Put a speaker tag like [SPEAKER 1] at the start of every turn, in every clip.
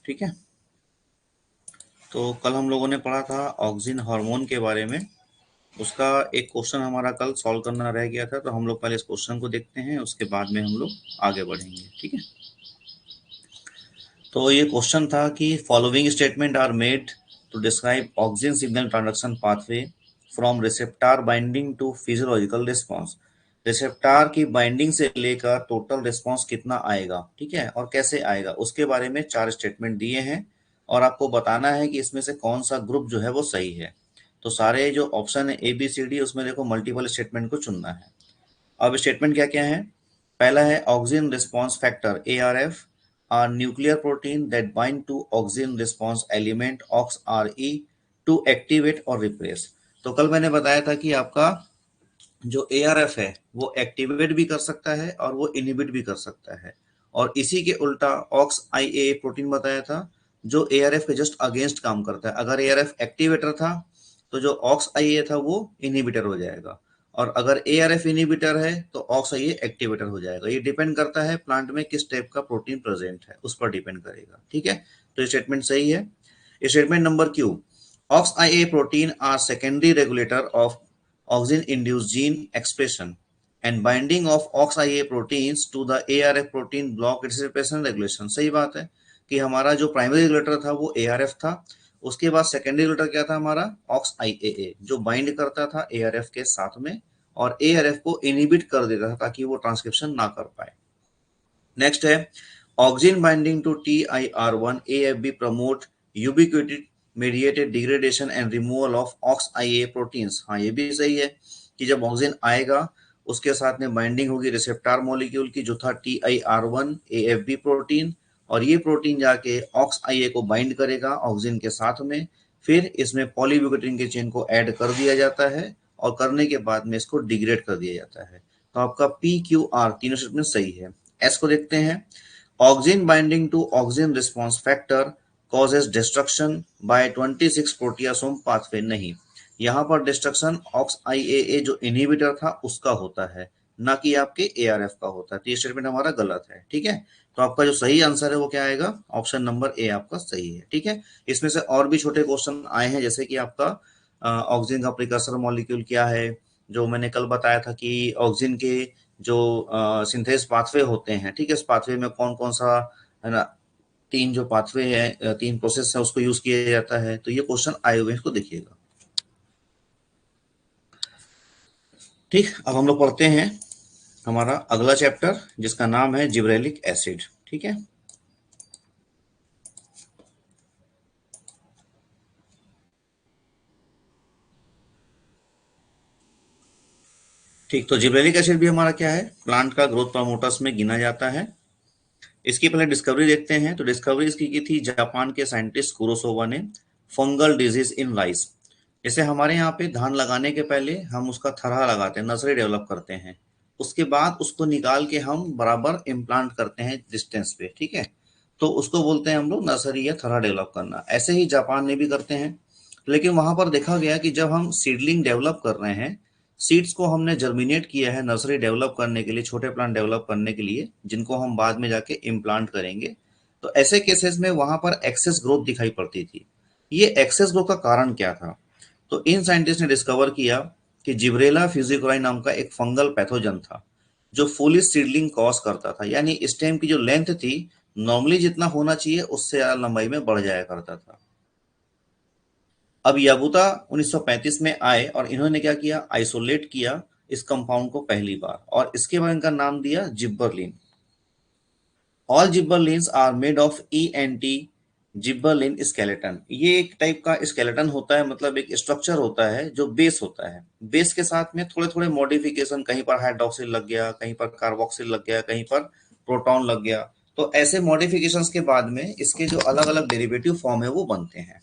[SPEAKER 1] ठीक है। तो कल हम लोगों ने पढ़ा था ऑक्सिन हार्मोन के बारे में। उसका एक क्वेश्चन हमारा कल सॉल्व करना रह गया था, तो हम लोग पहले इस क्वेश्चन को देखते हैं, उसके बाद में हम लोग आगे बढ़ेंगे। ठीक है। तो ये क्वेश्चन था कि following statement are made to describe auxin signal transduction pathway from receptor binding to physiological response. Receptor की बाइंडिंग से लेकर टोटल रिस्पॉन्स कितना आएगा, ठीक है, और कैसे आएगा, उसके बारे में 4 स्टेटमेंट दिए हैं और आपको बताना है कि इसमें से कौन सा ग्रुप जो है वो सही है। तो सारे जो ऑप्शन है ए बी सी डी, उसमें देखो मल्टीपल स्टेटमेंट को चुनना है। अब स्टेटमेंट क्या क्या है। पहला है auxin response factor ARF are nuclear protein that bind to auxin response element OXRE to activate और रिप्रेस। तो कल मैंने बताया था कि आपका जो ARF है वो एक्टिवेट भी कर सकता है और वो इनहिबिट भी कर सकता है, और इसी के उल्टा OXIAA प्रोटीन बताया था जो ARF के जस्ट अगेंस्ट काम करता है। अगर ARF एक्टिवेटर था तो जो OXIAA था वो इनहिबिटर हो जाएगा, और अगर ARF इनहिबिटर है तो OXIAA एक्टिवेटर हो जाएगा। ये डिपेंड करता है प्लांट में किस टाइप का प्रोटीन प्रेजेंट है, उस पर डिपेंड करेगा। ठीक है, तो स्टेटमेंट सही है। Statement number Q, OXIAA protein are secondary regulator of auxin-induced gene expression and binding of OXIAA proteins to the ARF protein block its expression regulation। सही बात है कि हमारा जो प्राइमरी रेगुलेटर था वो ARF था, उसके बाद सेकेंडरी रेगुलेटर क्या था हमारा OXIAA, जो बाइंड करता था ARF के साथ में और ARF को इनहिबिट कर देता था ताकि वो ट्रांसक्रिप्शन ना कर पाए। नेक्स्ट है auxin binding to TIR1 AFB promote ubiquitin mediated degradation and removal of OXIAA proteins. हाँ, ये भी सही है कि जब ऑक्सिन आएगा उसके साथ में बाइंडिंग होगी रिसेप्टार मॉलिक्यूल की जो था TIR1 AFB प्रोटीन, और ये प्रोटीन जाके OXIAA को बाइंड करेगा ऑक्सिन के साथ में। फिर इसमें पॉलीब्यूटेरिन के चेन को ऐड कर दिया जाता है और करने के बाद में इसको डिग्रेड कर दिया जाता है। तो आपका PQR तीनों स्टेटमेंट सही है। एस को देखते हैं। Auxin binding to auxin response factor causes destruction by 26 proteasome pathway. नहीं, यहाँ पर डिस्ट्रक्शन OXIAA जो इनहिबिटर था उसका होता है, ना कि आपके ARF का होता है। तो ये स्टेटमेंट हमारा गलत है। ठीक है, तो आपका जो सही आंसर है वो क्या आएगा, ऑप्शन नंबर ए आपका सही है। ठीक है, इसमें से और भी छोटे क्वेश्चन आए हैं, जैसे कि आपका ऑक्सिन का प्रिकर्सर मॉलिक्यूल क्या है, जो मैंने कल बताया था कि ऑक्सिन के जो सिंथेस पाथवे होते हैं, ठीक है, इस पाथवे में कौन कौन सा है ना, 3 जो पाथवे है, 3 प्रोसेस है, उसको यूज किया जाता है। तो ये क्वेश्चन आए हुए हैं, इसको देखिएगा। ठीक, अब हम लोग पढ़ते हैं हमारा अगला चैप्टर जिसका नाम है जिब्रेलिक एसिड। ठीक है, ठीक, तो जिब्रेलिक एसिड भी हमारा क्या है, प्लांट का ग्रोथ प्रमोटर्स में गिना जाता है। इसकी पहले डिस्कवरी देखते हैं। तो डिस्कवरी इसकी की थी जापान के साइंटिस्ट कुरोसोवा ने, फंगल डिजीज इन राइस। जैसे हमारे यहाँ पे धान लगाने के पहले हम उसका थरहा लगाते हैं, नर्सरी डेवलप करते हैं, उसके बाद उसको निकाल के हम बराबर इम्प्लांट करते हैं डिस्टेंस पे। ठीक है, तो उसको बोलते हैं हम लोग नर्सरी या थरहा डेवलप करना। ऐसे ही जापान में भी करते हैं, लेकिन वहां पर देखा गया कि जब हम सीडलिंग डेवलप कर रहे हैं, सीड्स को हमने जर्मिनेट किया है नर्सरी डेवलप करने के लिए, छोटे प्लांट डेवलप करने के लिए, जिनको हम बाद में जाके इम्प्लांट करेंगे। तो ऐसे केसेस में वहां पर एक्सेस ग्रोथ दिखाई पड़ती थी। ये एक्सेस ग्रोथ का कारण क्या था। तो इन साइंटिस्ट ने डिस्कवर किया कि जिब्रेला फ्यूजिकोराई नाम का एक फंगल पैथोजन था जो फुली सीडलिंग कॉज करता था, यानी स्टेम की जो लेंथ थी नॉर्मली जितना होना चाहिए उससे ज्यादा लंबाई में बढ़ जाया करता था। अब याबूता 1935 में आए और इन्होंने क्या किया, आइसोलेट किया इस कंपाउंड को पहली बार, और इसके बाद इनका नाम दिया gibberellin. All gibberellins are made of ENT gibberellin skeleton. ये एक टाइप का स्केलेटन होता है, मतलब एक स्ट्रक्चर होता है जो बेस होता है। बेस के साथ में थोड़े थोड़े मॉडिफिकेशन, कहीं पर हाइड्रोक्सिल लग गया, कहीं पर कार्बोक्सिल लग गया, कहीं पर प्रोटॉन लग गया। तो ऐसे मॉडिफिकेशंस के बाद में इसके जो अलग अलग डेरिवेटिव फॉर्म है वो बनते हैं।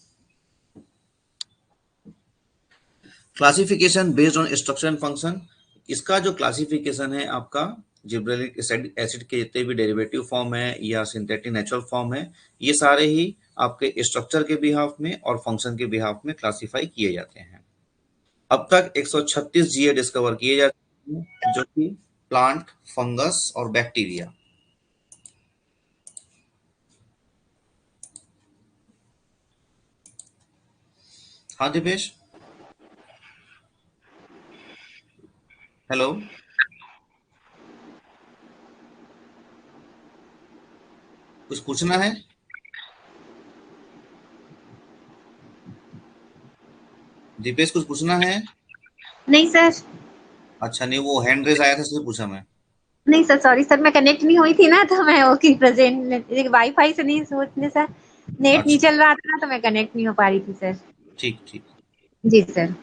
[SPEAKER 1] Classification based on structure and function. इसका जो क्लासिफिकेशन है आपका, जिब्रेलिक एसिड के जितने भी डेरिवेटिव फॉर्म है या सिंथेटिक नेचुरल फॉर्म है, ये सारे ही आपके स्ट्रक्चर के बिहाफ में और फंक्शन के बिहाफ में क्लासिफाई किए जाते हैं। अब तक 136 जीए डिस्कवर किए जाते हैं, जो कि प्लांट, फंगस और बैक्टीरिया। हाँ दिपेश, हेलो, कुछ पूछना है? दीपेश कुछ पूछना है?
[SPEAKER 2] नहीं सर।
[SPEAKER 1] अच्छा, नहीं, वो हैंड रेस आया था इसलिए पूछा मैं।
[SPEAKER 2] नहीं सर, सॉरी सर, मैं कनेक्ट नहीं हुई थी ना, तो मैं वो की प्रेजेंट वाईफाई से नहीं सोचने सर, नेट नहीं
[SPEAKER 1] अच्छा,
[SPEAKER 2] चल रहा था ना, तो मैं कनेक्ट नहीं हो पा रही थी सर।
[SPEAKER 1] ठीक ठीक।
[SPEAKER 2] जी सर।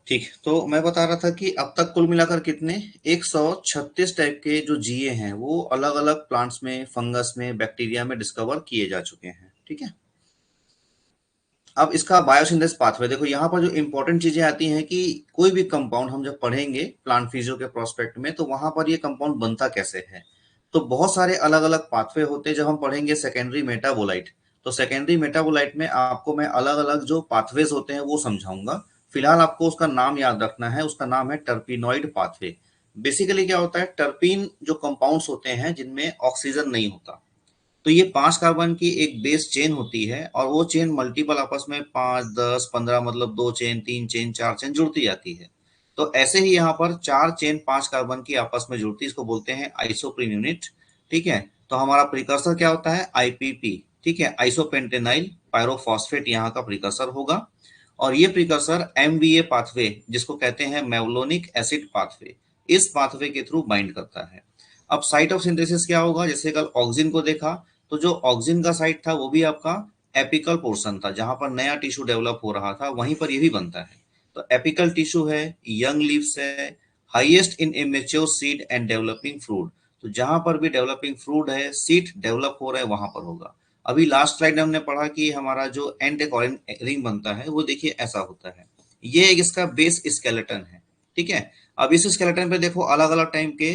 [SPEAKER 1] ठीक, तो मैं बता रहा था कि अब तक कुल मिलाकर कितने 136 टाइप के जो जीए हैं वो अलग अलग प्लांट्स में, फंगस में, बैक्टीरिया में डिस्कवर किए जा चुके हैं। ठीक है। अब इसका बायोसिंथेसिस पाथवे देखो, यहाँ पर जो इंपॉर्टेंट चीजें आती हैं कि कोई भी कंपाउंड हम जब पढ़ेंगे प्लांट फिजियो के प्रोस्पेक्ट में, तो वहां पर ये कंपाउंड बनता कैसे है। तो बहुत सारे अलग अलग पाथवे होते हैं। जब हम पढ़ेंगे सेकेंडरी मेटाबोलाइट, तो सेकेंडरी मेटाबोलाइट में आपको मैं अलग अलग जो पाथवेज होते हैं वो समझाऊंगा। फिलहाल आपको उसका नाम याद रखना है, उसका नाम है टर्पिनॉइड पाथवे। बेसिकली क्या होता है, टर्पीन जो कंपाउंड्स होते हैं जिनमें ऑक्सीजन नहीं होता, तो ये 5 कार्बन की एक बेस चेन होती है और वो चेन मल्टीपल आपस में 5, 10, 15, मतलब 2 चेन, 3 चेन, 4 चेन जुड़ती जाती है। तो ऐसे ही यहाँ पर 4 चेन 5 कार्बन की आपस में जुड़ती है, इसको बोलते हैं आइसोप्रीन यूनिट। ठीक है। तो हमारा प्रिकर्सर क्या होता है, आईपीपी। ठीक है, आइसोपेंटेनाइल पायरोफॉस्फेट यहाँ का प्रिकर्सर होगा। और ये प्रिकर्सर एमवीए पाथवे, जिसको कहते हैं मेवलोनिक एसिड पाथवे, इस पाथवे के थ्रू बाइंड करता है। अब साइट ऑफ सिंथेसिस क्या होगा, जैसे कल ऑक्सिन को देखा, तो जो ऑक्सिन का साइट था वो भी आपका एपिकल पोर्शन था, जहां पर नया टिश्यू डेवलप हो रहा था, वहीं पर ये भी बनता है। तो एपिकल टिश्यू है, यंग लीव्स है, highest in immature seed and developing fruit. तो जहां पर भी डेवलपिंग फ्रूट है, सीड डेवलप हो रहा है, वहां पर होगा। अभी लास्ट स्लाइड में हमने पढ़ा कि हमारा जो एंड रिंग बनता है वो देखिए ऐसा होता है। ये एक इसका बेस स्केलेटन है। ठीक है। अब इस स्केलेटन पे देखो अलग अलग टाइप के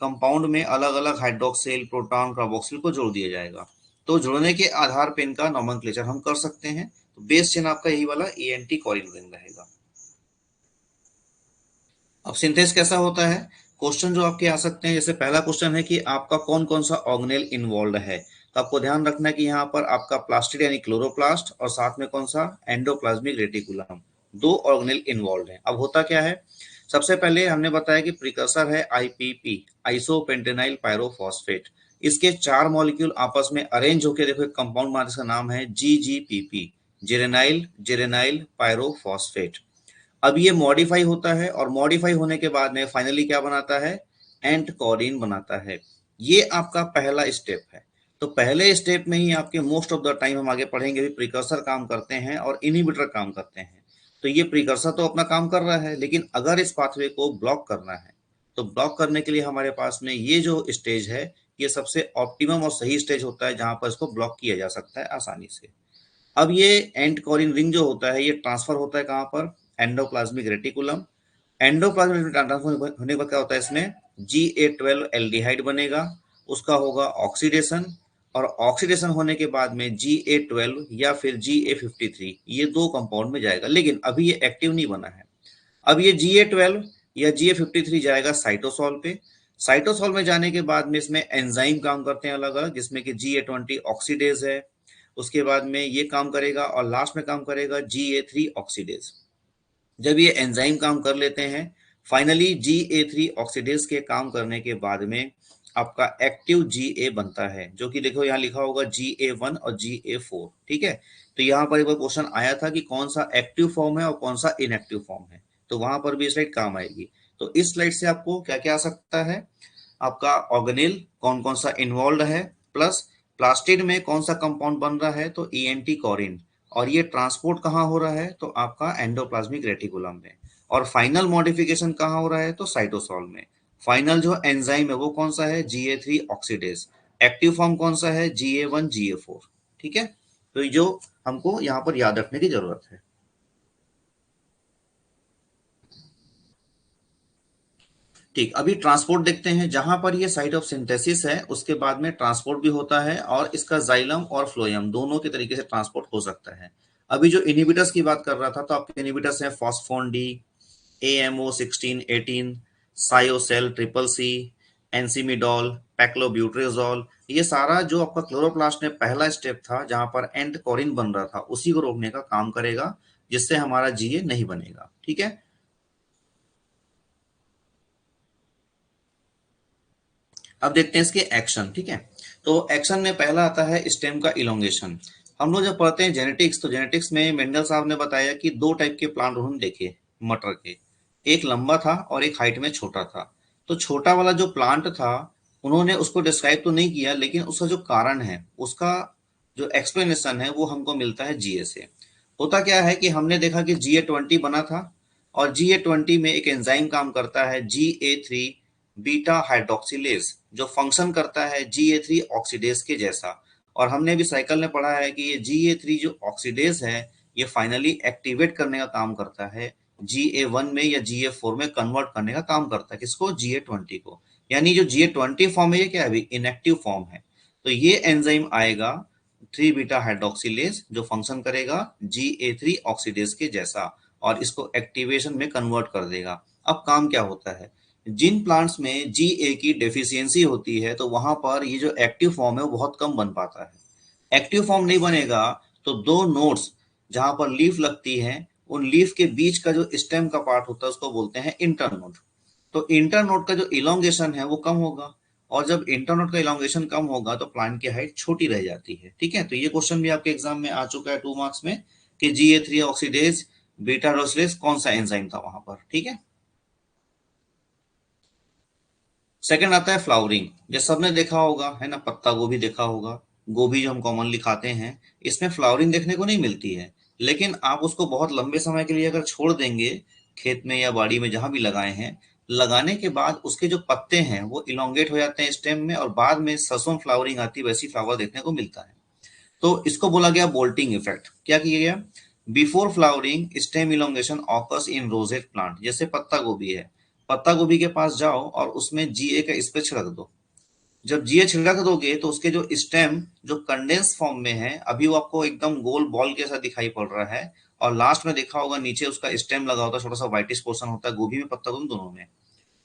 [SPEAKER 1] कंपाउंड में अलग अलग हाइड्रोक्सिल, प्रोटॉन, कार्बोक्सिल को जोड़ दिया जाएगा। तो जोड़ने के आधार पे इनका नोमेनक्लेचर हम कर सकते हैं। तो बेस चेन आपका यही वाला एंटी कॉरिन रिंग रहेगा। अब सिंथेस कैसा होता है, क्वेश्चन जो आपके आ सकते हैं, जैसे पहला क्वेश्चन है कि आपका कौन कौन सा ऑर्गेनेल इन्वॉल्व है। तो आपको ध्यान रखना है कि यहाँ पर आपका प्लास्टिड यानी क्लोरोप्लास्ट और साथ में कौन सा एंडोप्लाज्मिक रेटिकुलम, दो ऑर्गेनेल इन्वॉल्व है। अब होता क्या है, सबसे पहले हमने बताया कि प्रिकर्सर है आईपीपी, आइसोपेंटेनाइल पायरोफॉस्फेट। इसके 4 मॉलिक्यूल आपस में अरेंज होकर देखो एक कंपाउंड बना, जिसका नाम है जीजीपीपी, जेरेनाइल जेरेनाइल पायरोफॉस्फेट। अब ये मॉडिफाई होता है और मॉडिफाई होने के बाद में फाइनली क्या बनाता है, एंट कॉरिन बनाता है। ये आपका पहला स्टेप है। तो पहले स्टेप में ही आपके मोस्ट ऑफ द टाइम हम आगे पढ़ेंगे भी प्रिकर्सर काम करते हैं और इनहिबिटर काम करते हैं। तो ये प्रिकर्सर तो अपना काम कर रहा है, लेकिन अगर इस पाथवे को ब्लॉक करना है, तो ब्लॉक करने के लिए हमारे पास में ये जो स्टेज है, ये सबसे ऑप्टिमम और सही स्टेज होता है जहां पर इसको ब्लॉक किया जा सकता है आसानी से। अब ये एंड कॉरिन रिंग जो होता है, ये ट्रांसफर होता है कहाँ पर, एंडोप्लाज्मिक रेटिकुलम। एंडोप्लाज्मिक ट्रांसफर होने के बाद क्या होता है, इसमें Ga12 एल्डिहाइड बनेगा, उसका होगा ऑक्सीडेशन। और ऑक्सीडेशन होने के बाद में Ga12 या फिर Ga53, ये दो कंपाउंड में जाएगा, लेकिन अभी ये एक्टिव नहीं बना है। अब ये Ga12 या Ga53 जाएगा साइटोसॉल पे। साइटोसॉल में जाने के बाद में इसमें एंजाइम काम करते हैं अलग अलग, जिसमें कि Ga20 ऑक्सीडेज है, उसके बाद में ये काम करेगा और लास्ट में काम करेगा Ga3 ऑक्सीडेज। जब ये एंजाइम काम कर लेते हैं, फाइनली Ga3 ऑक्सीडेज के काम करने के बाद में आपका एक्टिव Ga बनता है, जो कि देखो यहाँ लिखा होगा Ga1 और Ga4। ठीक है। तो यहाँ पर एक बार क्वेश्चन आया था कि कौन सा एक्टिव फॉर्म है और कौन सा इनएक्टिव फॉर्म है, तो वहां पर भी स्लाइड काम आएगी। तो इस स्लाइड से आपको क्या क्या आ सकता है, आपका ऑर्गेनेल कौन कौन सा इन्वॉल्व है, प्लस प्लास्टिड में कौन सा कंपाउंड बन रहा है, तो ईएनटी कॉरिन। और ये ट्रांसपोर्ट कहाँ हो रहा है, तो आपका एंडोप्लाज्मिक रेटिकुलम में। और फाइनल मॉडिफिकेशन कहाँ हो रहा है, तो साइटोसॉल में। फाइनल जो एंजाइम है वो कौन सा है, Ga3 ऑक्सीडेज। एक्टिव फॉर्म कौन सा है, Ga1 Ga4। ठीक है। तो ये जो हमको यहाँ पर याद रखने की जरूरत है। ठीक, अभी ट्रांसपोर्ट देखते हैं। जहां पर ये साइट ऑफ सिंथेसिस है उसके बाद में ट्रांसपोर्ट भी होता है, और इसका जाइलम और फ्लोएम दोनों के तरीके से ट्रांसपोर्ट हो सकता है। अभी जो इनहिबिटर्स की बात कर रहा था, तो आपके इनहिबिटर्स हैं फॉस्फोन डी, AMO 1618, सायोसेल ट्रिपल सी, एंसिमिडॉल, पैक्लोब्यूट्रेजॉल, ये सारा जो आपका क्लोरोप्लास्ट में पहला स्टेप था जहां पर एंड कोरिन बन रहा था, उसी को रोकने का काम करेगा, जिससे हमारा जीए नहीं बनेगा। ठीक है, अब देखते हैं इसके एक्शन। ठीक है, तो एक्शन में पहला आता है स्टेम का इलोंगेशन। हम लोग जब पढ़ते हैं जेनेटिक्स, तो जेनेटिक्स में मेंडल साहब ने बताया कि दो टाइप के प्लांट उन्होंने देखे मटर के, एक लंबा था और एक हाइट में छोटा था। तो छोटा वाला जो प्लांट था, उन्होंने उसको डिस्क्राइब तो नहीं किया, लेकिन उसका जो कारण है, उसका जो एक्सप्लेनेशन है, वो हमको मिलता है जीए से। होता क्या है कि हमने देखा कि GA20 बना था, और GA20 में एक एंजाइम काम करता है GA3 बीटा हाइड्रोक्सिलेज, जो फंक्शन करता है GA3 ऑक्सीडेज के जैसा। और हमने भी साइकिल में पढ़ा है कि ये GA3 जो ऑक्सीडेज है, ये फाइनली एक्टिवेट करने का काम करता है, GA1 में या GA4 में कन्वर्ट करने का काम करता है, किसको? GA20 को। यानी जो GA20 फॉर्म है, ये क्या है? अभी इनएक्टिव फॉर्म है। तो ये एंजाइम आएगा 3 बीटा हाइड्रोक्सिलेज, जो फंक्शन करेगा GA3 ऑक्सीडेज के जैसा, और इसको एक्टिवेशन में कन्वर्ट कर देगा। अब काम क्या होता है, जिन प्लांट्स में जीए की डेफिशिएंसी होती है, तो वहां पर ये जो एक्टिव फॉर्म है वो बहुत कम बन पाता है। एक्टिव फॉर्म नहीं बनेगा तो दो नोड्स जहां पर लीफ लगती है, उन लीफ के बीच का जो स्टेम का पार्ट होता है, उसको बोलते हैं इंटरनोड। तो इंटरनोड का जो इलोंगेशन है वो कम होगा, और जब इंटरनोड का इलोंगेशन कम होगा तो प्लांट की हाइट छोटी रह जाती है। ठीक है, तो ये क्वेश्चन भी आपके एग्जाम में आ चुका है 2 मार्क्स में, कि GA3 ऑक्सीडेज बीटा हाइड्रोक्सिलेज कौन सा एंजाइम था वहां पर। ठीक है, सेकंड आता है फ्लावरिंग। जैसे सबने देखा होगा, है ना, पत्ता गोभी देखा होगा, गोभी जो हम कॉमनली खाते हैं, इसमें फ्लावरिंग देखने को नहीं मिलती है। लेकिन आप उसको बहुत लंबे समय के लिए अगर छोड़ देंगे, खेत में या बाड़ी में जहां भी लगाए हैं, लगाने के बाद उसके जो पत्ते हैं वो इलोंगेट हो जाते हैं स्टेम में, और बाद में सरसों फ्लावरिंग आती है, वैसी फ्लावर देखने को मिलता है। तो इसको बोला गया बोल्टिंग इफेक्ट। क्या किया गया? Before flowering stem elongation occurs in rosette plant. जैसे पत्ता गोभी है, पत्ता गोभी के पास जाओ और उसमें जीए का स्प्रे छिड़क दो। जब जीए छिड़क दोगे तो उसके जो स्टेम जो कंडेंस फॉर्म में है, अभी वो आपको एकदम गोल बॉल जैसा दिखाई पड़ रहा है, और लास्ट में देखा होगा नीचे उसका स्टेम लगा होता है, छोटा सा व्हाइटिश पोर्शन होता है, गोभी में पत्ता गोभी दोनों में।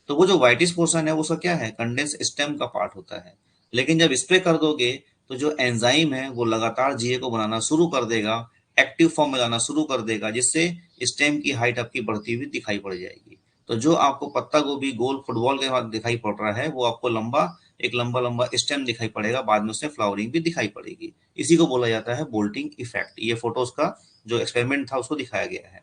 [SPEAKER 1] तो वो जो व्हाइटिश पोर्शन है वो उसका क्या है? कंडेंस स्टेम का पार्ट होता है। लेकिन जब स्प्रे कर दोगे तो जो एंजाइम है वो लगातार जीए को बनाना शुरू कर देगा, एक्टिव फॉर्म में लाना शुरू कर देगा, जिससे स्टेम की हाइट आपकी बढ़ती हुई दिखाई पड़ जाएगी। तो जो आपको पत्ता गोभी गोल फुटबॉल के बाद दिखाई पड़ रहा है, वो आपको लंबा, एक लंबा लंबा स्टेम दिखाई पड़ेगा, बाद में उसमें फ्लावरिंग भी दिखाई पड़ेगी। इसी को बोला जाता है बोल्टिंग इफेक्ट। ये फोटोज का जो एक्सपेरिमेंट था उसको दिखाया गया है।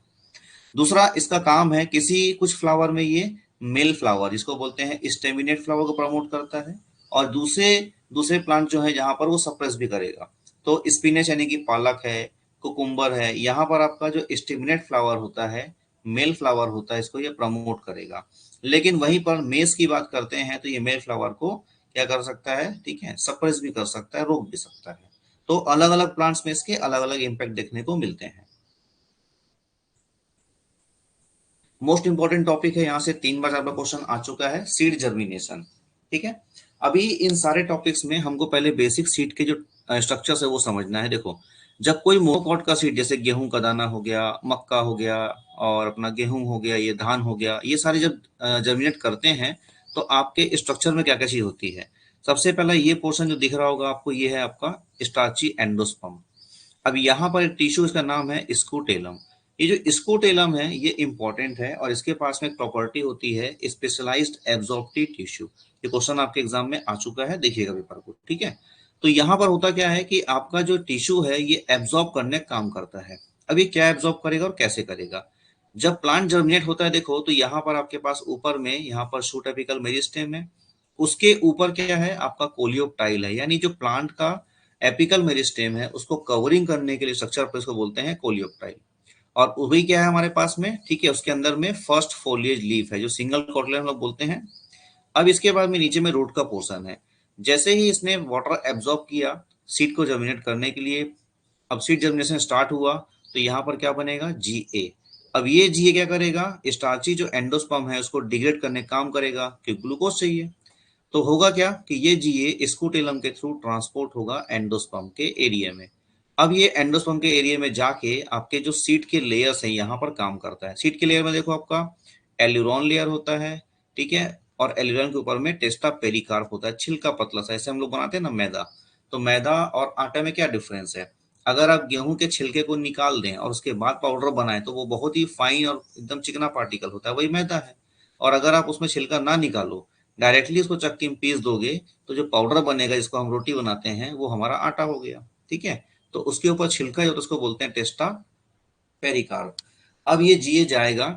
[SPEAKER 1] दूसरा इसका काम है, किसी कुछ फ्लावर में ये मेल फ्लावर, जिसको बोलते हैं स्टेमिनेट फ्लावर, को प्रमोट करता है, और दूसरे दूसरे प्लांट जो है जहां पर वो सप्रेस भी करेगा। तो स्पिनच यानी कि पालक है, कुकुम्बर है, यहाँ पर आपका जो स्टेमिनेट फ्लावर होता है, मेल फ्लावर होता है, इसको ये प्रमोट करेगा। लेकिन वहीं पर मेस की बात करते हैं तो ये मेल फ्लावर को क्या कर सकता है? ठीक है, सप्रेस भी कर सकता है, रोक भी सकता है। तो अलग अलग प्लांट्स में इसके अलग अलग इम्पैक्ट देखने को मिलते हैं। मोस्ट इंपॉर्टेंट टॉपिक है, यहाँ से 3 बार 4 बार क्वेश्चन आ चुका है, सीड जर्मिनेशन। ठीक है, अभी इन सारे टॉपिक्स में हमको पहले बेसिक सीड के जो स्ट्रक्चर्स है वो समझना है। देखो, जब कोई मोनोकॉट का सीड, जैसे गेहूं का दाना हो गया, मक्का हो गया, और अपना गेहूं हो गया, ये धान हो गया, ये सारे जब जर्मिनेट करते हैं, तो आपके स्ट्रक्चर में क्या क्या चीज होती है? सबसे पहला ये पोर्शन जो दिख रहा होगा आपको, ये है आपका स्टार्ची एंडोस्पर्म। अब यहाँ पर एक टिश्यू, इसका नाम है स्कूटेलम। ये जो स्कूटेलम है ये इंपॉर्टेंट है, और इसके पास में एक प्रॉपर्टी होती है स्पेशलाइज्ड एब्जॉर्प्टिव टिश्यू। ये क्वेश्चन आपके एग्जाम में आ चुका है, देखिएगा पेपर को। ठीक है, तो यहाँ पर होता क्या है कि आपका जो टिश्यू है ये एब्जॉर्ब करने का काम करता है। अब ये क्या एब्जॉर्ब करेगा और कैसे करेगा? जब प्लांट जर्मिनेट होता है, देखो, तो यहाँ पर आपके पास ऊपर में, यहाँ पर शूट एपिकल मेरिस्टेम है, उसके ऊपर क्या है? आपका कोलियोप्टाइल है, यानी जो प्लांट का एपिकल मेरिस्टेम है उसको कवरिंग करने के लिए स्ट्रक्चर पर इसको बोलते हैं कोलियोप्टाइल। और वही क्या है हमारे पास में? ठीक है, उसके अंदर में फर्स्ट फोलिएज लीफ है, जो सिंगल कोटलेट हम लोग बोलते हैं। अब इसके बाद में नीचे में रूट का पोर्शन है। जैसे ही इसने वाटर एब्जॉर्ब किया सीड को जर्मिनेट करने के लिए, अब सीड जर्मिनेशन स्टार्ट हुआ, तो यहाँ पर क्या बनेगा? जीए। अब ये जीए क्या करेगा? स्टार्ची जो एंडोस्पर्म है उसको डिग्रेड करने का काम करेगा, क्योंकि ग्लूकोज चाहिए। तो होगा क्या कि ये जीए स्कूटेलम के थ्रू ट्रांसपोर्ट होगा एंडोस्पर्म के एरिया में। अब ये एंडोस्पर्म के एरिया में जाके आपके जो सीड के लेयर्स हैं यहाँ पर काम करता है। सीड के लेयर में देखो, आपका एल्यूरोन लेयर होता है, ठीक है, और एल्यूरॉन के ऊपर में टेस्टा पेरिकार्प होता है, छिलका पतला सा, ऐसे हम लोग बनाते हैं ना मैदा। तो मैदा और आटा में क्या डिफरेंस है? अगर आप गेहूं के छिलके को निकाल दें और उसके बाद पाउडर बनाएं तो वो बहुत ही फाइन और एकदम चिकना पार्टिकल होता है, वही मैदा है। और अगर आप उसमें छिलका ना निकालो, डायरेक्टली उसको चक्की में पीस दोगे, तो जो पाउडर बनेगा जिसको हम रोटी बनाते हैं वो हमारा आटा हो गया। ठीक है, तो उसके ऊपर छिलका जो, तो उसको बोलते हैं टेस्टा पेरिकार्प। अब ये जीए जाएगा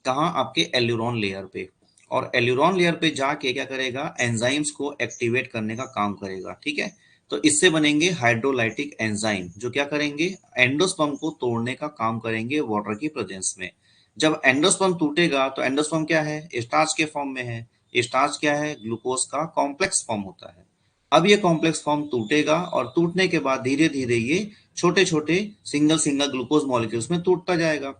[SPEAKER 1] कहाँ? आपके एल्यूरोन लेयर पे। और एल्यूरोन लेयर पे जाके क्या करेगा? एंजाइम्स को एक्टिवेट करने का काम करेगा। ठीक है, तो इससे बनेंगे हाइड्रोलाइटिक एंजाइम, जो क्या करेंगे? एंडोस्पर्म को तोड़ने का काम करेंगे वाटर की प्रेजेंस में। जब एंडोस्पर्म टूटेगा तो एंडोस्पर्म क्या है? स्टार्च के फॉर्म में है। स्टार्च क्या है? ग्लूकोज का कॉम्प्लेक्स फॉर्म होता है। अब ये कॉम्प्लेक्स फॉर्म टूटेगा और टूटने के बाद धीरे धीरे ये छोटे छोटे सिंगल सिंगल ग्लूकोज मॉलिक्यूल्स में टूटता जाएगा।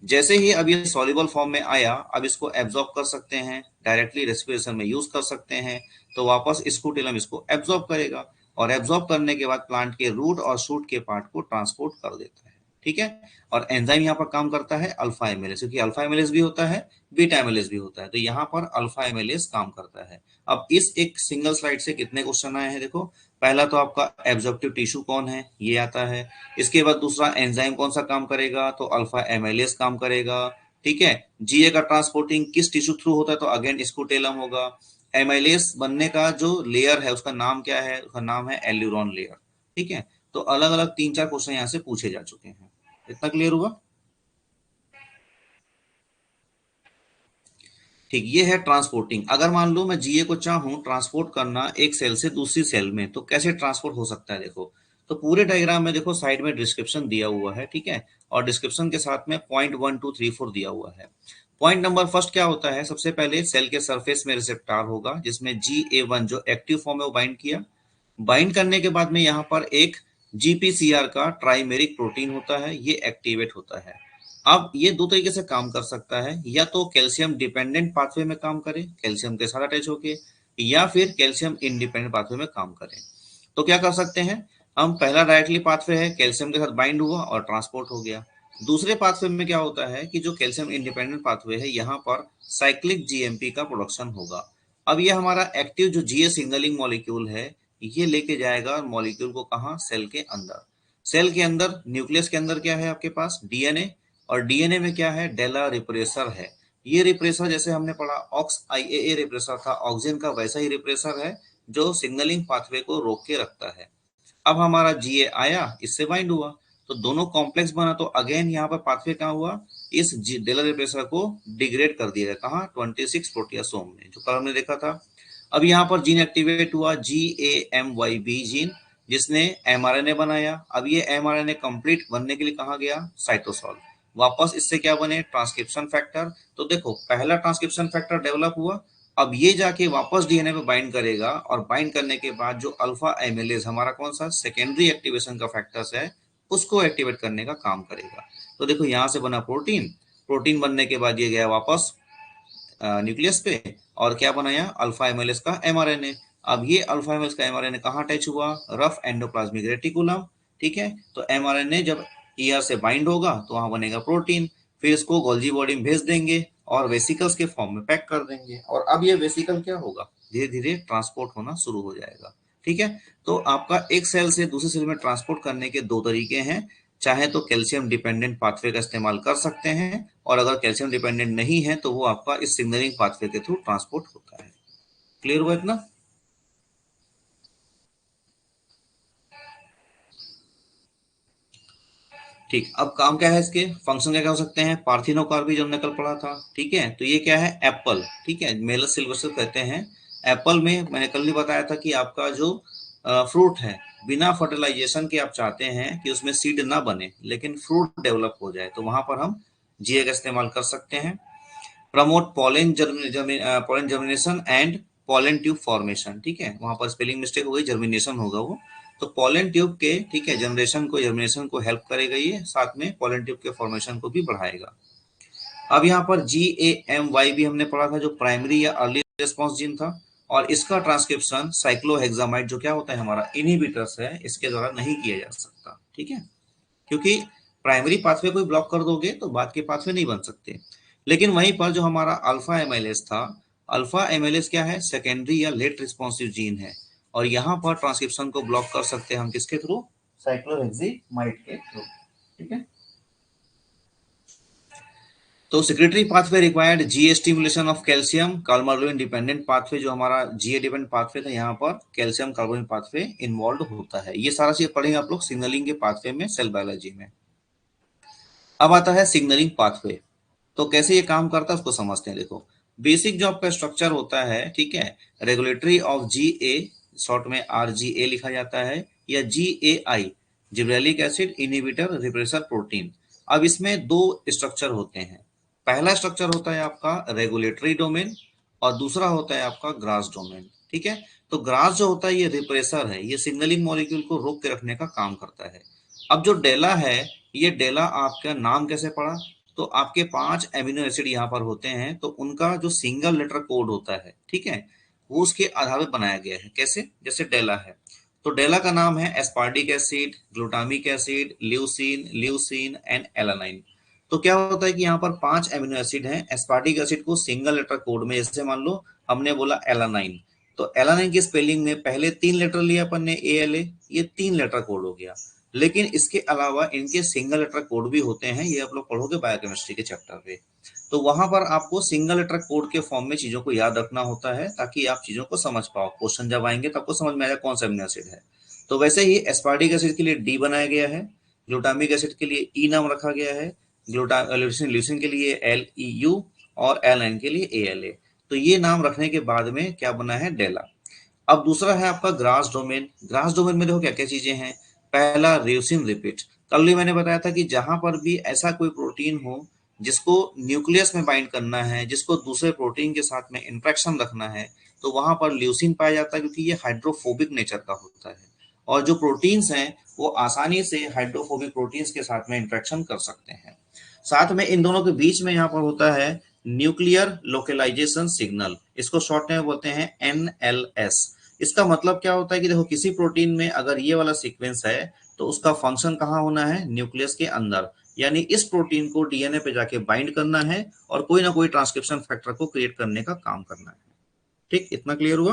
[SPEAKER 1] जैसे ही अब ये सॉल्युबल फॉर्म में आया, अब इसको एब्जॉर्ब कर सकते हैं, डायरेक्टली रेस्पिरेशन में यूज कर सकते हैं, तो वापस स्कूटेलम इसको एब्जॉर्ब करेगा और एब्जॉर्ब करने के बाद प्लांट के रूट और शूट के पार्ट को ट्रांसपोर्ट कर देता है। ठीक है, और एंजाइम यहाँ पर काम करता है अल्फा एमिलेज, क्योंकि अल्फा एमिलेज भी होता है, बीटा एमिलेज भी होता है, तो यहाँ पर अल्फा एमिलेज काम करता है। अब इस एक सिंगल स्लाइड से कितने क्वेश्चन आए हैं देखो। पहला तो आपका एब्जॉर्प्टिव टिश्यू कौन है, ये आता है। इसके बाद दूसरा एंजाइम कौन सा काम करेगा, तो अल्फा एमाइलेज काम करेगा। ठीक है, जीए का ट्रांसपोर्टिंग किस टिश्यू थ्रू होता है, तो अगेन स्कूटेलम होगा। एमाइलेज बनने का जो लेयर है उसका नाम क्या है, उसका नाम है एल्यूरोन लेयर। ठीक है, तो अलग अलग 3-4 क्वेश्चन यहाँ से पूछे जा चुके हैं। इतना क्लियर हुआ? ठीक, ये है ट्रांसपोर्टिंग। अगर मान लो मैं जीए को चाहूं ट्रांसपोर्ट करना एक सेल से दूसरी सेल में, तो कैसे ट्रांसपोर्ट हो सकता है देखो। तो पूरे डायग्राम में देखो, साइड में डिस्क्रिप्शन दिया हुआ है। ठीक है, और डिस्क्रिप्शन के साथ में पॉइंट 1 2 3 4 दिया हुआ है। पॉइंट नंबर फर्स्ट क्या होता है? सबसे पहले सेल के सरफेस में रिसेप्टार होगा, जिसमें GA1 जो एक्टिव फॉर्म है वो बाइंड किया। बाइंड करने के बाद में यहाँ पर एक GPCR का ट्राइमेरिक प्रोटीन होता है, ये एक्टिवेट होता है। अब ये दो तरीके से काम कर सकता है, या तो कैल्शियम डिपेंडेंट पाथवे में काम करे, कैल्शियम के साथ अटैच होके, या फिर कैल्शियम इंडिपेंडेंट पाथवे में काम करे। तो क्या कर सकते हैं हम? पहला डायरेक्टली पाथवे है, कैल्शियम के साथ बाइंड हुआ और ट्रांसपोर्ट हो गया। दूसरे पाथवे में क्या होता है कि जो कैल्शियम इंडिपेंडेंट पाथवे है, यहाँ पर साइक्लिक GMP का प्रोडक्शन होगा। अब ये हमारा एक्टिव जो जीए सिग्नलिंग मॉलिक्यूल है, ये लेके जाएगा मॉलिक्यूल को कहाँ? सेल के अंदर। सेल के अंदर न्यूक्लियस के अंदर क्या है आपके पास? डीएनए। और डीएनए में क्या है? डेला रिप्रेसर है। ये रिप्रेसर जैसे हमने पढ़ा ऑक्स IAA रिप्रेसर था ऑक्सिन का, वैसा ही रिप्रेसर है जो सिग्नलिंग पाथवे को रोक के रखता है। अब हमारा जीए आया, इससे बाइंड हुआ, तो दोनों कॉम्प्लेक्स बना, तो अगेन यहाँ पर पाथवे कहाँ हुआ? इस डेला रिप्रेसर को डिग्रेड कर दिया गया, कहाँ? 26 प्रोटियासोम में, जो कल हमने देखा था। अब यहाँ पर जीन एक्टिवेट हुआ, GAMYB जीन, जिसने mRNA बनाया। अब ये mRNA कंप्लीट बनने के लिए कहाँ गया? साइटोसॉल। वापस इससे क्या बने? Transcription factor. तो देखो, पहला ट्रांसक्रिप्शन फैक्टर डेवलप हुआ, अब ये जाके वापस डीएनए पे बाइंड करेगा, और बाइंड करने के बाद जो अल्फा एमिलेज हमारा कौन सा सेकेंडरी एक्टिवेशन का फैक्टर्स है, उसको एक्टिवेट करने का काम करेगा। तो देखो, यहाँ से बना प्रोटीन, प्रोटीन बनने के बाद ये गया वापस न्यूक्लियस पे, और क्या बनाया? अल्फा एमिलेज का mRNA। अब ये अल्फा एमिलेज का mRNA कहाँ अटैच हुआ? Rough endoplasmic reticulum. ठीक है, तो mRNA जब ER से बाइंड होगा तो वहां बनेगा प्रोटीन, फिर इसको गोल्जी बॉडी में भेज देंगे और वेसिकल्स के फॉर्म में पैक कर देंगे, और अब ये वेसिकल क्या होगा? धीरे धीरे ट्रांसपोर्ट होना शुरू हो जाएगा। ठीक है, तो आपका एक सेल से दूसरे सेल में ट्रांसपोर्ट करने के दो तरीके हैं। चाहे तो कैल्शियम डिपेंडेंट पाथवे का इस्तेमाल कर सकते हैं, और अगर कैल्शियम डिपेंडेंट नहीं है तो वो आपका इस सिग्नलिंग पाथवे के थ्रू ट्रांसपोर्ट होता है। क्लियर हुआ इतना? ठीक, अब काम क्या है इसके? फंक्शन क्या क्या हो सकते हैं? पार्थिनोकार्पी जो हमने कल पढ़ा था। ठीक है, तो ये क्या है? एप्पल। ठीक है, मेलस सिल्वेस्टर कहते हैं। एप्पल में मैंने कल ही बताया था कि आपका जो फ्रूट है, बिना फर्टिलाइजेशन के आप चाहते हैं कि उसमें सीड ना बने लेकिन फ्रूट डेवलप हो जाए, तो वहां पर हम जीए का इस्तेमाल कर सकते हैं। Promote pollen germination and pollen tube formation. ठीक है, वहां पर स्पेलिंग मिस्टेक हो गई, जर्मिनेशन होगा वो। तो पॉलन ट्यूब के, ठीक है, जनरेशन को, जर्मिनेशन को हेल्प करेगा ये, साथ में पॉलन ट्यूब के फॉर्मेशन को भी बढ़ाएगा। अब यहाँ पर GAMY भी हमने पढ़ा था, जो प्राइमरी या अर्ली रिस्पॉन्स जीन था, और इसका ट्रांसक्रिप्शन साइक्लोहेक्सामाइड जो क्या होता है हमारा इनहिबिटर्स है, इसके द्वारा नहीं किया जा सकता। ठीक है, क्योंकि प्राइमरी पाथवे को ब्लॉक कर दोगे तो बाद के पाथवे नहीं बन सकते। लेकिन वहीं पर जो हमारा अल्फा एमाइलेज था, अल्फा एमएलएस क्या है, सेकेंडरी या लेट रिस्पॉन्सिव जीन है, और यहाँ पर ट्रांसक्रिप्शन को ब्लॉक कर सकते हैं हम किसके थ्रू, साइक्लोहेक्सिमाइड के थ्रू। ठीक है, तो secretory pathway required GA stimulation of calcium carbonyl dependent pathway, जो हमारा जीए डिपेंडेंट पाथवे था, यहाँ पर कैल्शियम कार्बोनिल पाथवे इन्वॉल्व होता है। ये सारा चीज पढ़ेंगे आप लोग सिग्नलिंग के पाथवे में, सेल बायोलॉजी में। अब आता है सिग्नलिंग पाथवे, तो कैसे ये काम करता है उसको समझते हैं। देखो, बेसिक जो आपका स्ट्रक्चर होता है, ठीक है, रेगुलेटरी ऑफ जीए, शॉर्ट में आरजीए लिखा जाता है, या GAI, gibberellic acid inhibitor repressor protein. अब इसमें दो स्ट्रक्चर होते हैं। पहला स्ट्रक्चर होता है आपका रेगुलेटरी डोमेन, और दूसरा होता है आपका ग्रास डोमेन। ठीक है, तो ग्रास जो होता है ये रिप्रेसर है, ये सिग्नलिंग मॉलिक्यूल को रोक के रखने का काम करता है। अब जो डेला है, ये डेला आपका नाम कैसे पड़ा, तो आपके 5 एमिनो एसिड यहाँ पर होते हैं, तो उनका जो सिंगल लेटर कोड होता है, ठीक है, वो उसके आधार पर बनाया गया है। कैसे, जैसे डेला है, तो डेला का नाम है aspartic acid, glutamic acid, leucine, leucine and alanine. तो क्या होता है कि यहाँ पर 5 एमिनो एसिड हैं। एस्पार्टिक एसिड को सिंगल लेटर कोड में, जैसे मान लो हमने बोला एलानाइन, तो एलानाइन की स्पेलिंग में पहले 3 लेटर लिया अपन ने, ALA, ये 3 लेटर कोड हो गया। लेकिन इसके अलावा इनके सिंगल लेटर कोड भी होते हैं, ये आप लोग पढ़ोगे बायोकेमिस्ट्री के चैप्टर पे। तो वहां पर आपको सिंगल लेटर कोड के फॉर्म में चीजों को याद रखना होता है, ताकि आप चीजों को समझ पाओ। क्वेश्चन जब आएंगे तो आपको समझ में आएगा कौन सा एमिनो एसिड है। तो वैसे ही एस्पार्टिक एसिड के लिए डी बनाया गया है, ग्लूटामिक एसिड के लिए ई नाम रखा गया है, ल्यूसिन के लिए LEU, और एलाइन के लिए ALA। तो ये नाम रखने के बाद में क्या बना है, डेला। अब दूसरा है आपका ग्रास डोमेन। ग्रास डोमेन में देखो क्या क्या चीजें हैं। पहला रेसिन रिपीट, कल भी मैंने बताया था कि जहां पर भी ऐसा कोई प्रोटीन हो जिसको न्यूक्लियस में बाइंड करना है, जिसको दूसरे प्रोटीन के साथ में इंट्रैक्शन रखना है, तो वहां पर ल्यूसिन पाया जाता है, क्योंकि ये हाइड्रोफोबिक नेचर का होता है, और जो प्रोटीन्स हैं वो आसानी से हाइड्रोफोबिक प्रोटीन्स के साथ में इंट्रैक्शन कर सकते हैं। साथ में इन दोनों के बीच में यहाँ पर होता है न्यूक्लियर लोकलाइजेशन सिग्नल, इसको शॉर्ट में बोलते हैं NLS। इसका मतलब क्या होता है कि देखो, किसी प्रोटीन में अगर ये वाला सीक्वेंस है तो उसका फंक्शन कहाँ होना है, न्यूक्लियस के अंदर, यानी इस प्रोटीन को DNA पे जाके बाइंड करना है और कोई ना कोई ट्रांसक्रिप्शन फैक्टर को क्रिएट करने का काम करना है। ठीक, इतना क्लियर हुआ।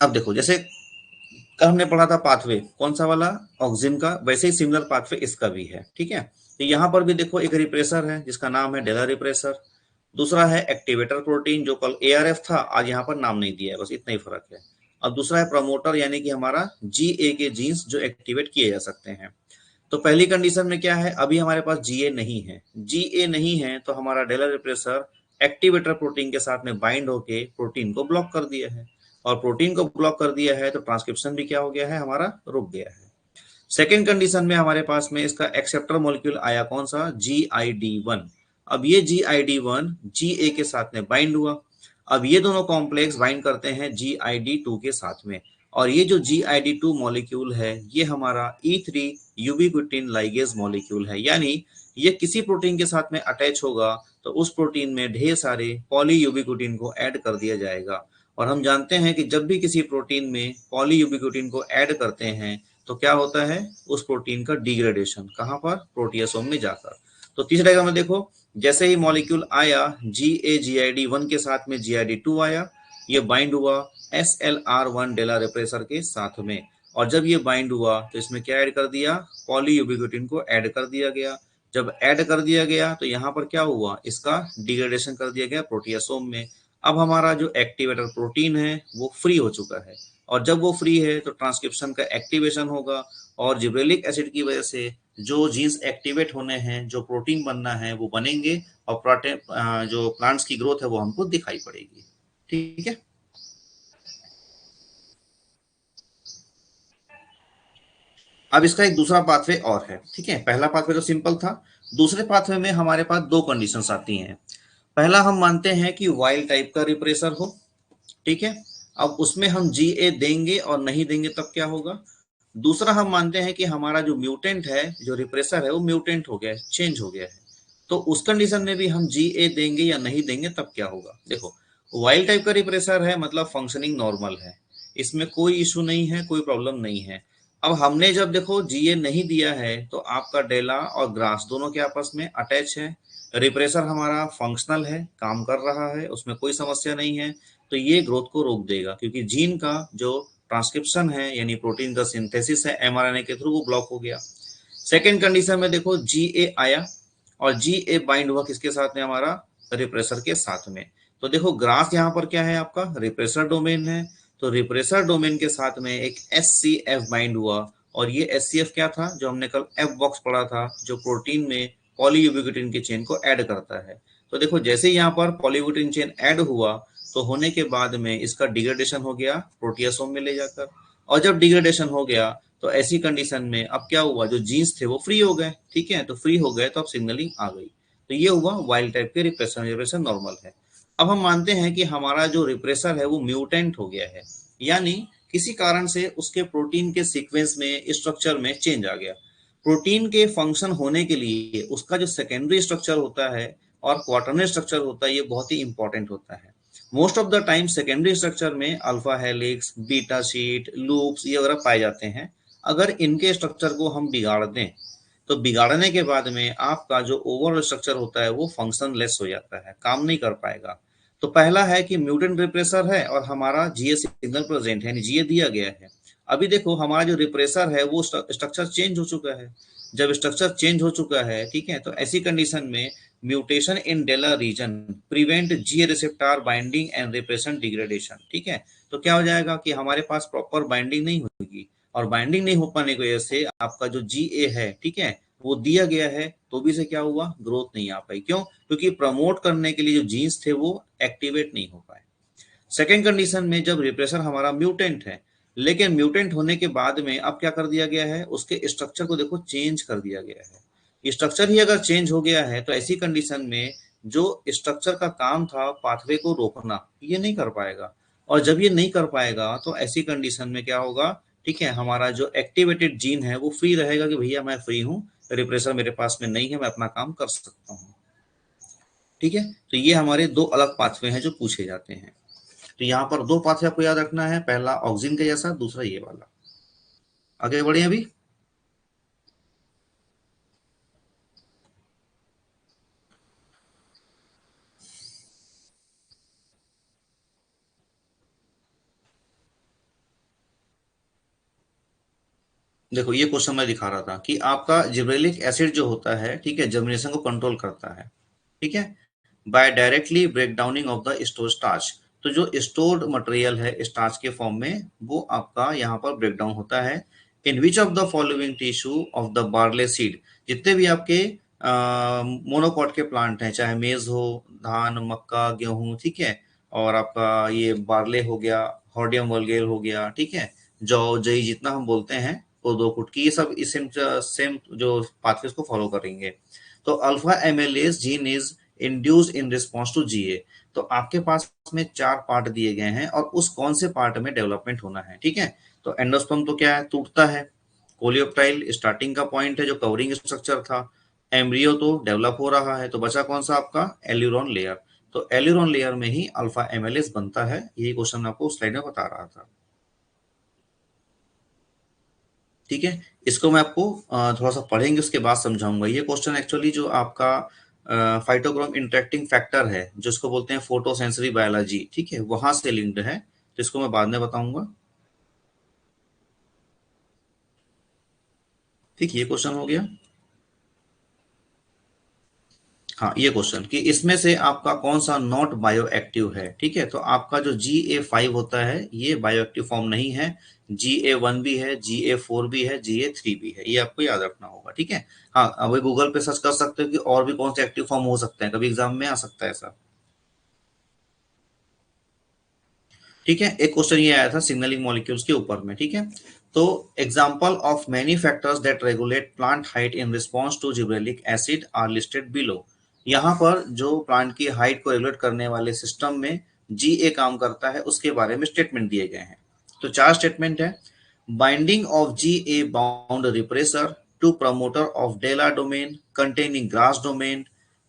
[SPEAKER 1] अब देखो, जैसे कल हमने पढ़ा था पाथवे, कौन सा वाला, ऑक्सिन का, वैसे ही सिमिलर पाथवे इसका भी है। ठीक है, तो यहाँ पर भी देखो एक रिप्रेसर है जिसका नाम है डेला रिप्रेसर। दूसरा है एक्टिवेटर प्रोटीन, जो कल ARF था, आज यहाँ पर नाम नहीं दिया है, बस इतना ही फर्क है। अब दूसरा है प्रमोटर, यानी कि हमारा GA के जीन्स जो एक्टिवेट किए जा सकते हैं। तो पहली कंडीशन में क्या है, अभी हमारे पास GA नहीं है, GA नहीं है तो हमारा डेला रिप्रेसर एक्टिवेटर प्रोटीन के साथ में बाइंड होके प्रोटीन को ब्लॉक कर दिया है, और प्रोटीन को ब्लॉक कर दिया है तो ट्रांसक्रिप्शन भी क्या हो गया है, हमारा रुक गया है। सेकेंड कंडीशन में हमारे पास में इसका एक्सेप्टर मॉलिक्यूल आया, कौन सा, GID1। अब ये GID1 GA के साथ में बाइंड हुआ। अब ये दोनों कॉम्प्लेक्स बाइंड करते हैं GID2 के साथ में, और ये जो GID2 मॉलिक्यूल है ये हमारा E3 यूबिक्विटिन लाइगेज मॉलिक्यूल है, यानी ये किसी प्रोटीन के साथ में अटैच होगा तो उस प्रोटीन में ढेर सारे पॉली यूबिक्विटिन को ऐड कर दिया जाएगा। और हम जानते हैं कि जब भी किसी प्रोटीन में पॉली यूबिक्विटिन को ऐड करते हैं तो क्या होता है, उस प्रोटीन का डिग्रेडेशन, कहां पर, प्रोटियोसोम में जाकर। तो तीसरे डायग्राम में देखो, जैसे ही मॉलिक्यूल आया GAGID1 के साथ में GID2 आया, ये बाइंड हुआ SLR1 डेला रिप्रेसर के साथ में, और जब ये बाइंड हुआ तो इसमें क्या ऐड कर दिया, पॉली यूबिक्विटिन को ऐड कर दिया गया। जब ऐड कर दिया गया तो यहाँ पर क्या हुआ, इसका डिग्रेडेशन कर दिया गया प्रोटियोसोम में। अब हमारा जो एक्टिवेटर प्रोटीन है वो फ्री हो चुका है, और जब वो फ्री है तो ट्रांसक्रिप्शन का एक्टिवेशन होगा, और जिब्रेलिक एसिड की वजह से जो जीन्स एक्टिवेट होने हैं, जो प्रोटीन बनना है वो बनेंगे, और जो प्लांट्स की ग्रोथ है वो हमको दिखाई पड़ेगी। ठीक है, अब इसका एक दूसरा पाथवे और है। ठीक है, पहला पाथवे तो सिंपल था, दूसरे पाथवे में हमारे पास दो कंडीशंस आती हैं। पहला हम मानते हैं कि वाइल्ड टाइप का रिप्रेसर हो, ठीक है, अब उसमें हम GA देंगे और नहीं देंगे तब क्या होगा। दूसरा हम मानते हैं कि हमारा जो म्यूटेंट है, जो रिप्रेसर है, वो म्यूटेंट हो गया है, चेंज हो गया है, तो उस कंडीशन में भी हम GA देंगे या नहीं देंगे तब क्या होगा। देखो, वाइल्ड टाइप का रिप्रेसर है मतलब फंक्शनिंग नॉर्मल है, इसमें कोई इशू नहीं है, कोई प्रॉब्लम नहीं है। अब हमने जब देखो GA नहीं दिया है तो आपका डेला और ग्रास दोनों के आपस में अटैच है, रिप्रेसर हमारा फंक्शनल है, काम कर रहा है, उसमें कोई समस्या नहीं है, तो ये ग्रोथ को रोक देगा, क्योंकि जीन का जो ट्रांसक्रिप्शन है यानी प्रोटीन का सिंथेसिस है एमआरएनए के थ्रू वो ब्लॉक हो गया। सेकेंड कंडीशन में देखो जीए आया और जीए बाइंड हुआ किसके साथ में, हमारा रिप्रेसर के साथ में। तो देखो ग्राफ यहाँ पर क्या है, आपका रिप्रेसर डोमेन है, तो रिप्रेसर डोमेन के साथ में एक एससीएफ बाइंड हुआ, और ये एससीएफ क्या था, जो हमने कल एफ बॉक्स पढ़ा था, जो प्रोटीन में पॉलीयूबिक्विटिन की चेन को ऐड करता है। तो देखो जैसे यहाँ पर पॉलीयूबिक्विटिन चेन ऐड हुआ, तो होने के बाद में इसका डिग्रेडेशन हो गया प्रोटियासोम में ले जाकर, और जब डिग्रेडेशन हो गया तो ऐसी कंडीशन में अब क्या हुआ, जो जीन्स थे वो फ्री हो गए, ठीक है, तो फ्री हो गए तो अब सिग्नलिंग आ गई। तो ये हुआ वाइल्ड टाइप के रिप्रेसर, रिप्रेसर नॉर्मल है। अब हम मानते हैं कि हमारा जो रिप्रेसर है वो म्यूटेंट हो गया है, यानी किसी कारण से उसके प्रोटीन के सीक्वेंस में, स्ट्रक्चर में चेंज आ गया। प्रोटीन के फंक्शन होने के लिए उसका जो सेकेंडरी स्ट्रक्चर होता है और क्वार्टरनरी स्ट्रक्चर होता है, ये बहुत ही इंपॉर्टेंट होता है। Most of the time secondary structure में alpha helix, beta sheet, loops ये वगैरह पाए जाते हैं। अगर इनके स्ट्रक्चर को हम बिगाड़ दें, तो बिगाड़ने के बाद में आपका जो ओवरऑल स्ट्रक्चर होता है वो फंक्शनलेस हो जाता है, काम नहीं कर पाएगा। तो पहला है कि म्यूटेंट रिप्रेसर है और हमारा जीए सिग्नल प्रेजेंट है, यानी जीए दिया गया है। अभी देखो हमारा जो रिप्रेसर है वो स्ट्रक्चर चेंज हो चुका है। जब स्ट्रक्चर चेंज हो चुका है, ठीक है, तो ऐसी कंडीशन में mutation in DELLA region prevent GA receptor binding and repression degradation, ठीक है। तो क्या हो जाएगा कि हमारे पास प्रॉपर बाइंडिंग नहीं होगी, और बाइंडिंग नहीं हो पाने की वजह से आपका जो जीए है, ठीक है, वो दिया गया है तो भी से क्या हुआ, ग्रोथ नहीं आ पाई। क्यों? क्योंकि प्रमोट करने के लिए जो जीन्स थे वो एक्टिवेट नहीं हो पाए। सेकेंड कंडीशन में जब रिप्रेसर हमारा म्यूटेंट है, लेकिन म्यूटेंट होने के बाद में अब क्या कर दिया गया है, उसके स्ट्रक्चर को देखो चेंज कर दिया गया है। स्ट्रक्चर ही अगर चेंज हो गया है तो ऐसी कंडीशन में जो स्ट्रक्चर का काम था पाथवे को रोकना, ये नहीं कर पाएगा। और जब ये नहीं कर पाएगा तो ऐसी कंडीशन में क्या होगा, ठीक है, हमारा जो एक्टिवेटेड जीन है वो फ्री रहेगा कि भैया मैं फ्री हूँ, रिप्रेसर मेरे पास में नहीं है, मैं अपना काम कर सकता हूँ। ठीक है, तो ये हमारे दो अलग पाथवे हैं जो पूछे जाते हैं। तो यहाँ पर दो पाथवे आपको याद रखना है, पहला ऑक्सिन के जैसा, दूसरा ये वाला। आगे बढ़े अभी। देखो ये क्वेश्चन मैं दिखा रहा था कि आपका जिब्रेलिक एसिड जो होता है, ठीक है, जर्मिनेशन को कंट्रोल करता है, ठीक है, by directly break downing of the store starch. तो जो स्टोर्ड मटेरियल है स्टार्च के फॉर्म में, वो आपका यहाँ पर ब्रेक डाउन होता है। In which of the following tissue of the barley seed, जितने भी आपके मोनोकॉट के प्लांट हैं, चाहे मेज हो, धान, मक्का, गेहूं, ठीक है, और आपका ये बार्ले हो गया, हॉर्डियम वल्गेर हो गया, ठीक है, जौ, जई, जितना हम बोलते हैं, कोदो, कुटकी, ये सब इस सेम सेम जो पाथवेज को फॉलो करेंगे। तो alpha amylase gene is induce in response to GA. तो आपके पास में चार पार्ट दिए गए हैं और उस कौन से पार्ट में डेवलपमेंट होना है, ठीक है। तो एंडोस्पर्म तो क्या है, टूटता है। कोलियोप्टाइल स्टार्टिंग का पॉइंट है जो कवरिंग स्ट्रक्चर था। एम्ब्रियो तो डेवलप हो रहा है, तो बचा कौन सा आपका, एल्यूरोन लेयर। तो एल्यूरोन लेयर में ही अल्फा एमिलेज बनता है। यही क्वेश्चन मैं आपको स्लाइड में बता रहा था, ठीक है। इसको मैं आपको थोड़ा सा पढ़ेंगे उसके बाद समझाऊंगा। ये क्वेश्चन एक्चुअली जो आपका फाइटोक्रोम इंटरेक्टिंग फैक्टर है, जो इसको बोलते हैं फोटोसेंसरी बायोलॉजी, ठीक है, वहां से लिंक्ड है, तो इसको मैं बाद में बताऊंगा। ठीक, ये क्वेश्चन हो गया। हाँ, ये क्वेश्चन कि इसमें से आपका कौन सा नॉट बायो एक्टिव है, ठीक है। तो आपका जो GA5 होता है ये बायो एक्टिव फॉर्म नहीं है। GA1 भी है, GA4 भी है, GA3 भी है, ये आपको याद रखना होगा, ठीक है। हाँ, अभी गूगल पे सर्च कर सकते हो कि और भी कौन से एक्टिव फॉर्म हो सकते हैं, कभी एग्जाम में आ सकता है ऐसा। ठीक है, एक क्वेश्चन ये आया था सिग्नलिंग मॉलिक्यूल्स के ऊपर में, ठीक है। तो example of many factors that regulate plant height in response to gibberellic acid are listed below. यहाँ पर जो प्लांट की हाइट को रेगुलेट करने वाले सिस्टम में GA काम करता है उसके बारे में स्टेटमेंट दिए गए हैं। तो चार स्टेटमेंट है। Binding of GA bound repressor to promoter of DELLA domain containing GRAS domain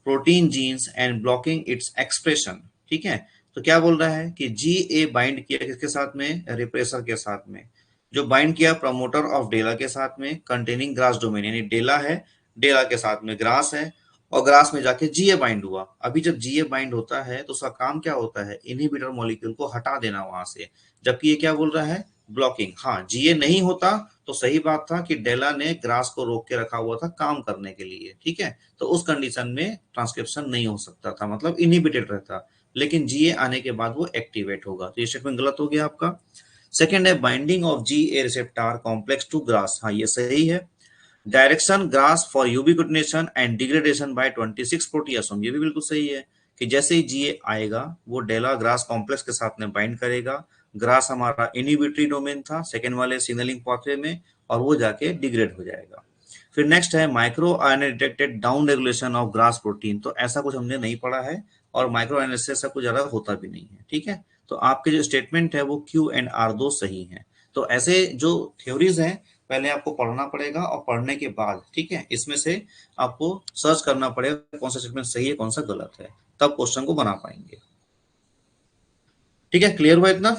[SPEAKER 1] protein genes and blocking its expression, ठीक है। तो क्या बोल रहा है कि GA बाइंड किया किसके साथ में, रिप्रेसर के साथ में। जो बाइंड किया प्रमोटर ऑफ डेला के साथ में कंटेनिंग ग्रास डोमेन, यानी डेला है, डेला के साथ में ग्रास है, और ग्रास में जाके जीए बाइंड हुआ। अभी जब जीए बाइंड होता है तो उसका काम क्या होता है, इनहिबिटर मॉलिक्यूल को हटा देना वहां से, जबकि ये क्या बोल रहा है, ब्लॉकिंग। हाँ, जीए नहीं होता तो सही बात था कि डेला ने ग्रास को रोक के रखा हुआ था काम करने के लिए, ठीक है, तो उस कंडीशन में ट्रांसक्रिप्शन नहीं हो सकता था, मतलब इनहिबिटेड रहता। लेकिन जीए आने के बाद वो एक्टिवेट होगा, तो ये स्टेटमेंट गलत हो गया आपका। सेकेंड है binding of GA receptor complex to GRAS, हाँ ये सही है। Direction GRAS for ubiquitination and degradation by 26 proteasome, ये भी बिल्कुल सही है कि जैसे ही जीए आएगा वो डेला ग्रास कॉम्प्लेक्स के साथ में बाइंड करेगा। ग्रास हमारा इनहिबिटरी डोमेन था सेकेंड वाले सिग्नलिंग पाथवे में, और वो जाके डिग्रेड हो जाएगा। फिर नेक्स्ट है micro RNA detected down regulation of grass protein, तो ऐसा कुछ हमने नहीं पढ़ा है, और माइक्रो आरएनए से ऐसा कुछ ज्यादा होता भी नहीं है, ठीक है। तो आपके जो स्टेटमेंट है वो क्यू एंड आर दो सही है। तो ऐसे जो थ्योरीज हैं पहले आपको पढ़ना पड़ेगा, और पढ़ने के बाद, ठीक है, इसमें से आपको सर्च करना पड़ेगा कौन सा स्टेटमेंट सही है कौन सा गलत है, तब क्वेश्चन को बना पाएंगे। ठीक है, क्लियर हुआ इतना?